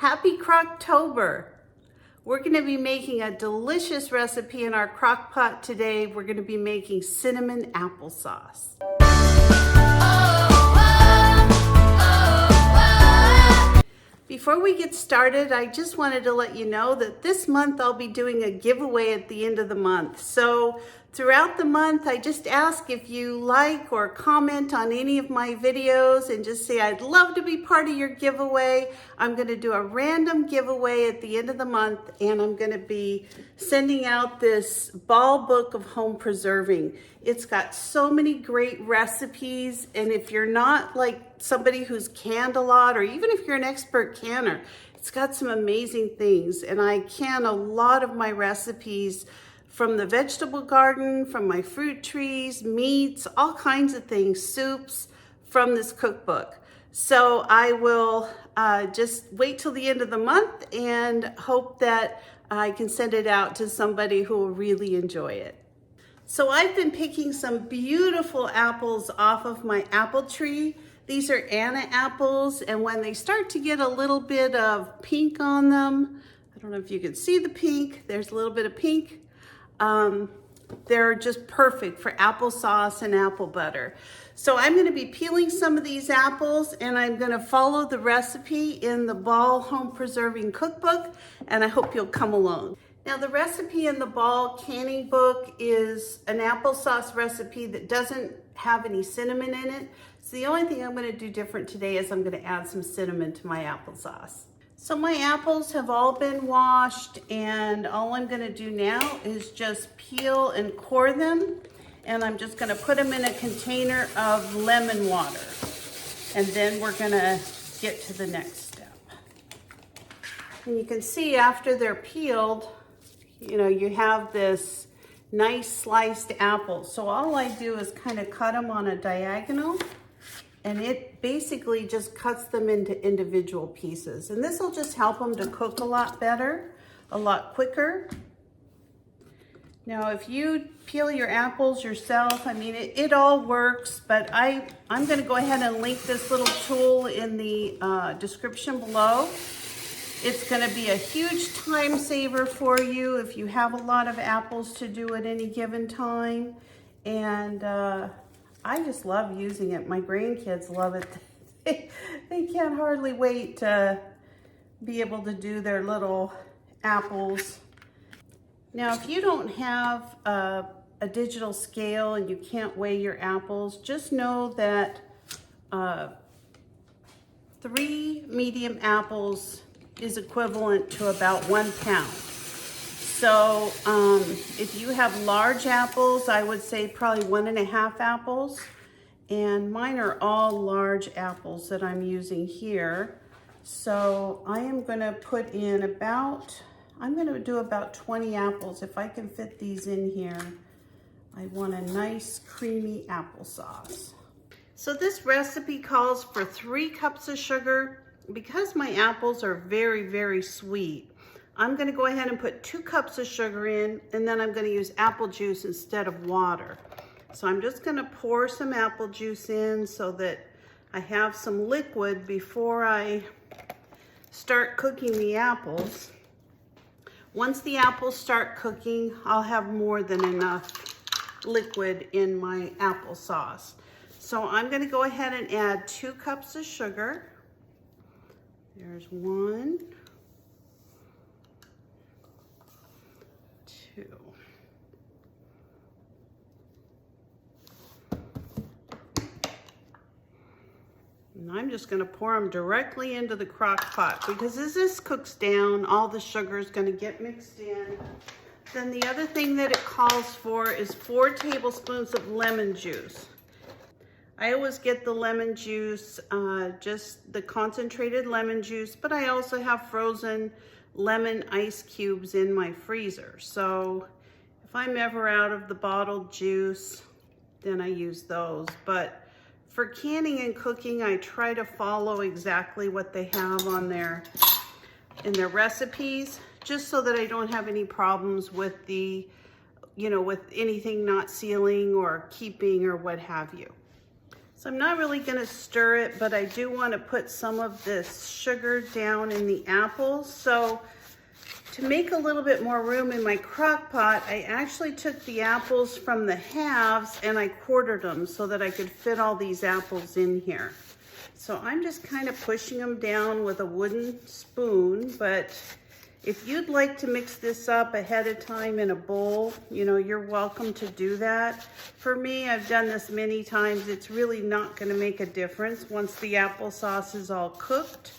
Happy Crocktober! We're going to be making a delicious recipe in our crock pot today. We're going to be making cinnamon applesauce. Before we get started, I just wanted to let you know that this month I'll be doing a giveaway at the end of the month. So throughout the month, I just ask if you like or comment on any of my videos and just say, I'd love to be part of your giveaway. I'm going to do a random giveaway at the end of the month, and I'm going to be sending out this Ball Book of Home Preserving. It's got so many great recipes, and if you're not like somebody who's canned a lot, or even if you're an expert canner, it's got some amazing things. And I can a lot of my recipes from the vegetable garden, from my fruit trees, meats, all kinds of things, soups from this cookbook. So I will just wait till the end of the month and hope that I can send it out to somebody who will really enjoy it. So I've been picking some beautiful apples off of my apple tree. These are Anna apples, and when they start to get a little bit of pink on them, I don't know if you can see the pink, there's a little bit of pink. They're just perfect for applesauce and apple butter. So I'm going to be peeling some of these apples, and I'm going to follow the recipe in the Ball Home Preserving Cookbook, and I hope you'll come along. Now, the recipe in the Ball canning book is an applesauce recipe that doesn't have any cinnamon in it. So the only thing I'm going to do different today is I'm going to add some cinnamon to my applesauce. So my apples have all been washed, and all I'm going to do now is just peel and core them. And I'm just going to put them in a container of lemon water. And then we're going to get to the next step. And you can see after they're peeled, you know, you have this nice sliced apple. So all I do is kind of cut them on a diagonal, and it basically just cuts them into individual pieces. And this will just help them to cook a lot better, a lot quicker. Now, if you peel your apples yourself, I mean, it all works, but I'm gonna go ahead and link this little tool in the description below. It's gonna be a huge time saver for you if you have a lot of apples to do at any given time. And I just love using it. My grandkids love it. They can't hardly wait to be able to do their little apples. Now, if you don't have a digital scale and you can't weigh your apples, just know that 3 medium apples is equivalent to about 1 pound. So if you have large apples, I would say probably 1.5 apples. And mine are all large apples that I'm using here. So I am gonna put in I'm gonna do about 20 apples. If I can fit these in here, I want a nice creamy applesauce. So this recipe calls for 3 cups of sugar. Because my apples are very, very sweet, I'm gonna go ahead and put 2 cups of sugar in, and then I'm gonna use apple juice instead of water. So I'm just gonna pour some apple juice in so that I have some liquid before I start cooking the apples. Once the apples start cooking, I'll have more than enough liquid in my applesauce. So I'm gonna go ahead and add 2 cups of sugar. There's 1, 2. And I'm just gonna pour them directly into the crock pot, because as this cooks down, all the sugar is gonna get mixed in. Then the other thing that it calls for is 4 tablespoons of lemon juice. I always get the lemon juice, just the concentrated lemon juice, but I also have frozen lemon ice cubes in my freezer. So if I'm ever out of the bottled juice, then I use those. But for canning and cooking, I try to follow exactly what they have on in their recipes, just so that I don't have any problems with with anything not sealing or keeping or what have you. So I'm not really gonna stir it, but I do wanna put some of this sugar down in the apples. So to make a little bit more room in my crock pot, I actually took the apples from the halves and I quartered them so that I could fit all these apples in here. So I'm just kind of pushing them down with a wooden spoon, but if you'd like to mix this up ahead of time in a bowl, you know, you're welcome to do that. For me, I've done this many times. It's really not gonna make a difference once the applesauce is all cooked,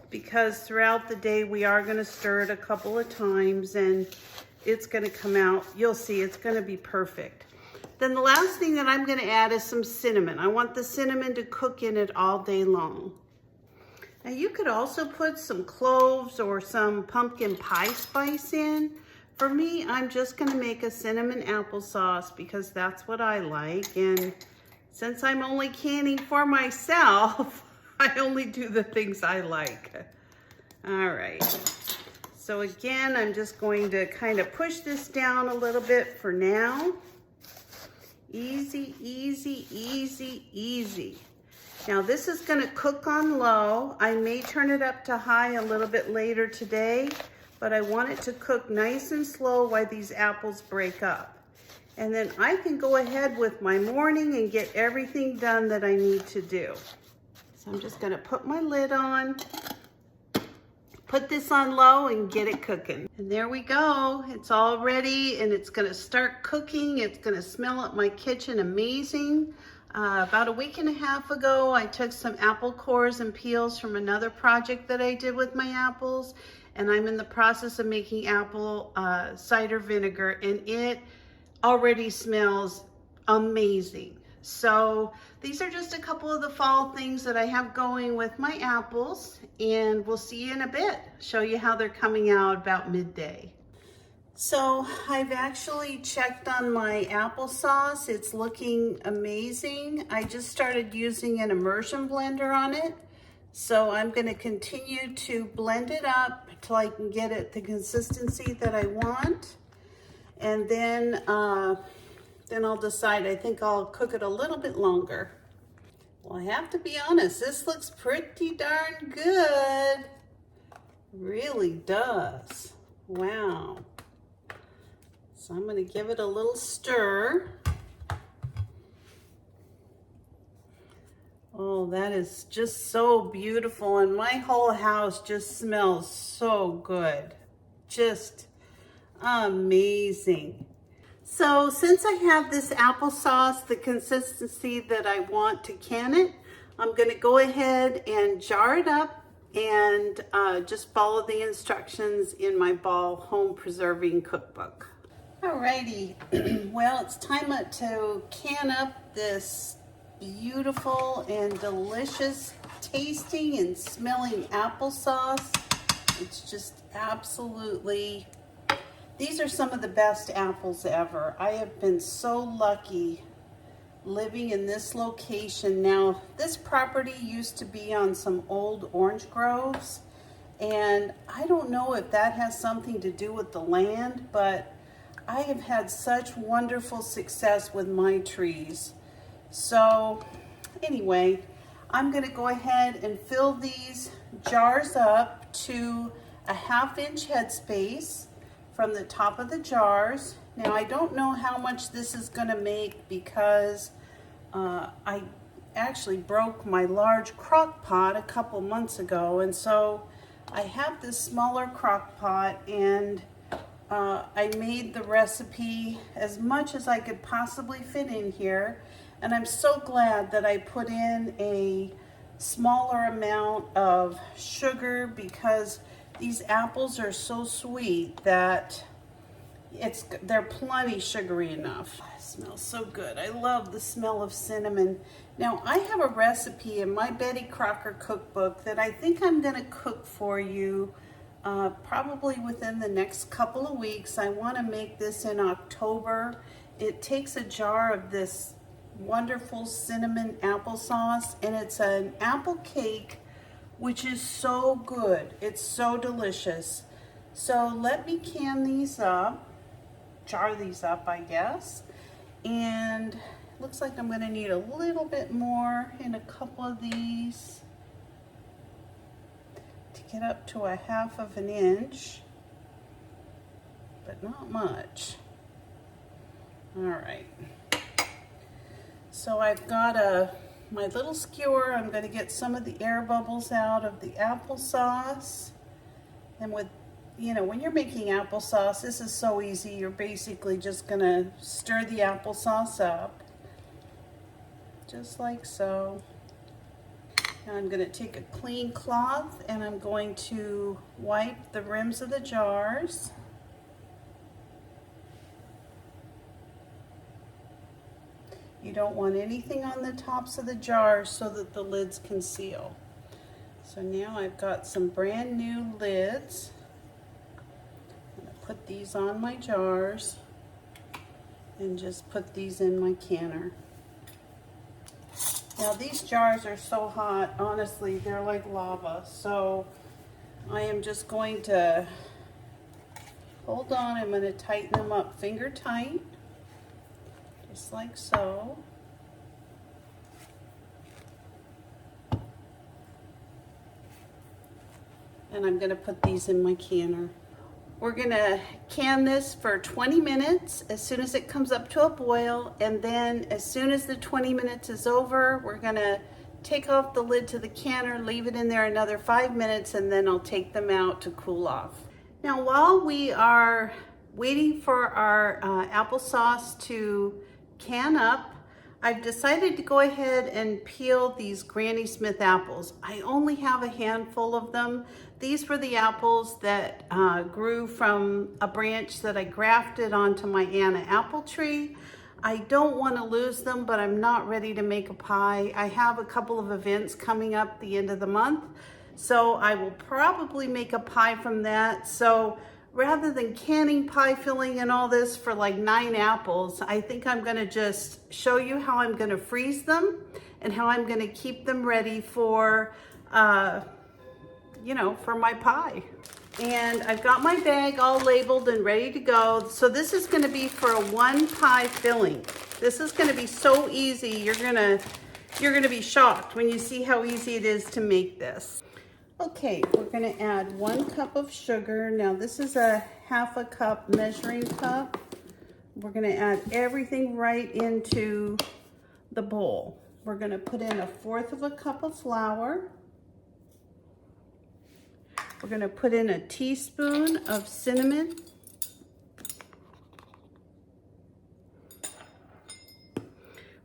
because throughout the day we are gonna stir it a couple of times and it's gonna come out, you'll see, it's gonna be perfect. Then the last thing that I'm gonna add is some cinnamon. I want the cinnamon to cook in it all day long. Now you could also put some cloves or some pumpkin pie spice in. For me, I'm just gonna make a cinnamon applesauce because that's what I like. And since I'm only canning for myself, I only do the things I like. All right. So again, I'm just going to kind of push this down a little bit for now. Easy, easy, easy, easy. Now this is gonna cook on low. I may turn it up to high a little bit later today, but I want it to cook nice and slow while these apples break up. And then I can go ahead with my morning and get everything done that I need to do. So I'm just gonna put my lid on, put this on low and get it cooking. And there we go, it's all ready and it's gonna start cooking. It's gonna smell up my kitchen amazing. About a week and a half ago, I took some apple cores and peels from another project that I did with my apples, and I'm in the process of making apple cider vinegar, and it already smells amazing. So these are just a couple of the fall things that I have going with my apples, and we'll see you in a bit. Show you how they're coming out about midday. So I've actually checked on my applesauce. It's looking amazing. I just started using an immersion blender on it. So I'm gonna continue to blend it up till I can get it the consistency that I want. And then I'll decide. I think I'll cook it a little bit longer. Well, I have to be honest, this looks pretty darn good. Really does. Wow. So I'm gonna give it a little stir. Oh, that is just so beautiful. And my whole house just smells so good. Just amazing. So since I have this applesauce, the consistency that I want to can it, I'm gonna go ahead and jar it up and just follow the instructions in my Ball Home Preserving Cookbook. Alrighty, well, it's time to can up this beautiful and delicious tasting and smelling applesauce. It's just absolutely, these are some of the best apples ever. I have been so lucky living in this location. Now, this property used to be on some old orange groves, and I don't know if that has something to do with the land, but I have had such wonderful success with my trees. So anyway, I'm gonna go ahead and fill these jars up to a 1/2 inch headspace from the top of the jars. Now I don't know how much this is gonna make because I actually broke my large crock pot a couple months ago, and so I have this smaller crock pot, and I made the recipe as much as I could possibly fit in here, and I'm so glad that I put in a smaller amount of sugar because these apples are so sweet that they're plenty sugary enough. It smells so good. I love the smell of cinnamon. Now I have a recipe in my Betty Crocker cookbook that I think I'm gonna cook for you probably within the next couple of weeks. I want to make this in October. It takes a jar of this wonderful cinnamon applesauce, and it's an apple cake, which is so good. It's so delicious. So let me can these up, jar these up, I guess, and Looks like I'm going to need a little bit more in a couple of these to get up to a 1/2 inch, but not much. All right. So I've got my little skewer. I'm going to get some of the air bubbles out of the applesauce. And with, you know, when you're making applesauce, this is so easy. You're basically just going to stir the applesauce up, just like so. Now I'm going to take a clean cloth and I'm going to wipe the rims of the jars. You don't want anything on the tops of the jars so that the lids can seal. So now I've got some brand new lids. I'm going to put these on my jars and just put these in my canner. Now these jars are so hot, honestly, they're like lava. So I am just going to hold on, I'm going to tighten them up finger tight. Just like so. And I'm going to put these in my canner. We're going to can this for 20 minutes as soon as it comes up to a boil, and then as soon as the 20 minutes is over, we're going to take off the lid to the canner, leave it in there another 5 minutes, and then I'll take them out to cool off. Now while we are waiting for our applesauce to can up, I've decided to go ahead and peel these Granny Smith apples. I only have a handful of them. These were the apples that grew from a branch that I grafted onto my Anna apple tree. I don't want to lose them, but I'm not ready to make a pie. I have a couple of events coming up the end of the month, so I will probably make a pie from that. So rather than canning pie filling and all this for like 9 apples, I think I'm gonna just show you how I'm gonna freeze them and how I'm gonna keep them ready for, you know, for my pie. And I've got my bag all labeled and ready to go. So this is gonna be for a 1 pie filling. This is gonna be so easy, you're gonna be shocked when you see how easy it is to make this. Okay, we're going to add 1 cup of sugar. Now this is a 1/2 cup measuring cup. We're going to add everything right into the bowl. We're going to put in 1/4 cup of flour. We're going to put in a teaspoon of cinnamon.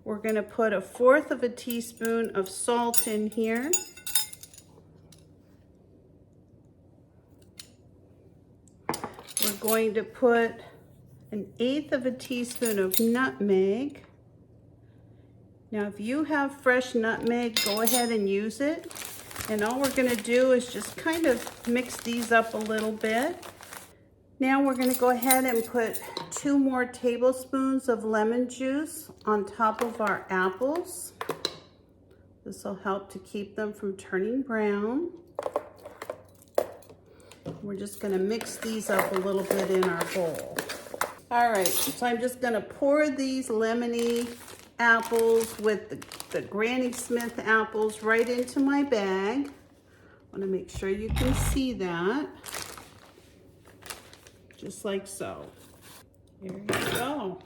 We're going to put 1/4 teaspoon of salt in here. We're going to put 1/8 teaspoon of nutmeg. Now, if you have fresh nutmeg, go ahead and use it. And all we're going to do is just kind of mix these up a little bit. Now we're going to go ahead and put 2 more tablespoons of lemon juice on top of our apples. This will help to keep them from turning brown. We're just going to mix these up a little bit in our bowl. All right, so I'm just going to pour these lemony apples with the Granny Smith apples right into my bag. I want to make sure you can see that. Just like so. Here you go.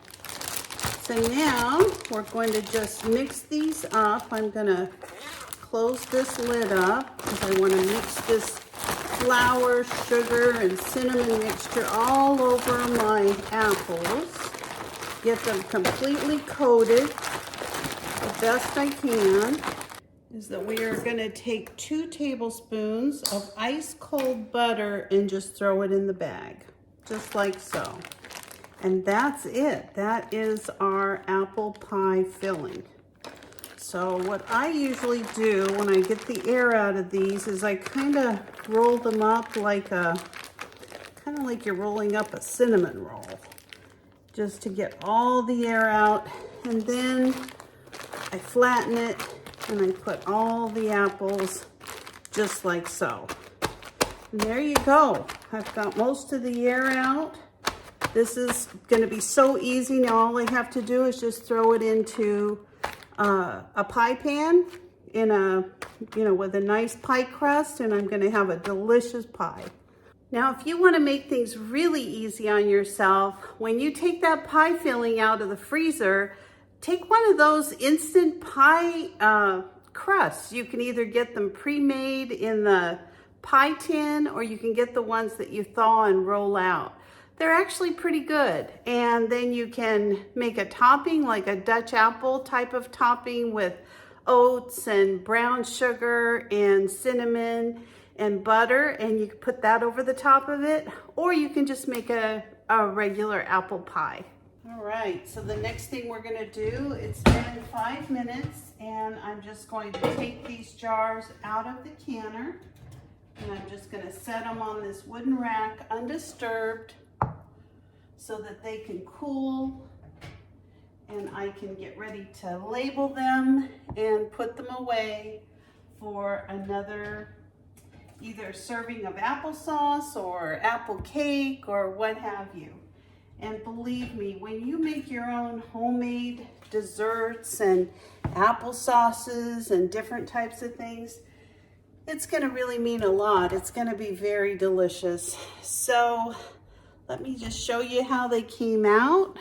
So now we're going to just mix these up. I'm going to close this lid up because I want to mix this flour, sugar, and cinnamon mixture all over my apples. Get them completely coated the best I can. Is that we are going to take 2 tablespoons of ice cold butter and just throw it in the bag, just like so. And that's it. That is our apple pie filling. So what I usually do when I get the air out of these is I kind of roll them up like kind of like you're rolling up a cinnamon roll, just to get all the air out. And then I flatten it and I put all the apples just like so. And there you go. I've got most of the air out. This is going to be so easy. Now all I have to do is just throw it into a pie pan in a, with a nice pie crust, and I'm going to have a delicious pie. Now, if you want to make things really easy on yourself, when you take that pie filling out of the freezer, take one of those instant pie crusts. You can either get them pre-made in the pie tin, or you can get the ones that you thaw and roll out. They're actually pretty good. And then you can make a topping, like a Dutch apple type of topping with oats and brown sugar and cinnamon and butter, and you can put that over the top of it, or you can just make a regular apple pie. All right, so the next thing we're gonna do, it's been 5 minutes, and I'm just going to take these jars out of the canner, and I'm just gonna set them on this wooden rack undisturbed so that they can cool, and I can get ready to label them and put them away for another either serving of applesauce or apple cake or what have you. And believe me, when you make your own homemade desserts and applesauces and different types of things, it's gonna really mean a lot. It's gonna be very delicious. So let me just show you how they came out.